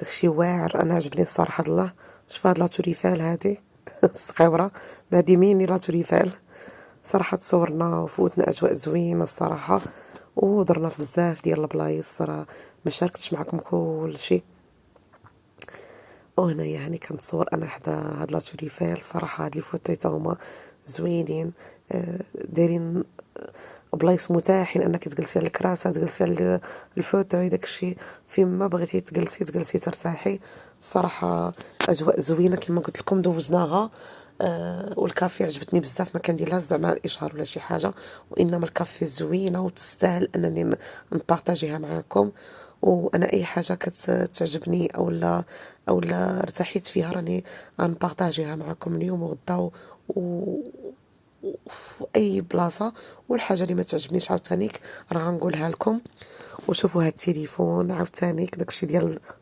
داكشي واعر. انا عجبني الصراحه الله. شوف هاد لا توريفال هادي الصغيره، ما هادي ميني لا توريفال. صراحه تصورنا وفوتنا اجواء زوينه الصراحه، ودرنا في بزاف ديال البلايص. راه ما شاركتش معكم كل شيء. وهنايا هاني كنتصور انا حدا هاد لا توريفال. صراحه هاد الفوتو حتى هما زوينين، دايرين بلايص متاحين انك تجلسي على الكراسه، تجلسي على الفوتو، داكشي فين ما بغيتي تجلسي ترتاحي. صراحه اجواء زوينه كما قلت لكم دوزناها. والكافي عجبتني بزاف، ما كنديرلهاش زعما الاشهار ولا شي حاجه، وانما الكافي زوينه وتستاهل انني نبارطاجيها معكم. وانا اي حاجه كتعجبني او لا ارتحيت فيها راني غنبارطاجيها معكم اليوم وغدا في اي بلاصه. والحاجه اللي ما تعجبنيش عاوتانيك راه غنقولها لكم. وشوفوا هاد التليفون عاوتانيك داكشي ديال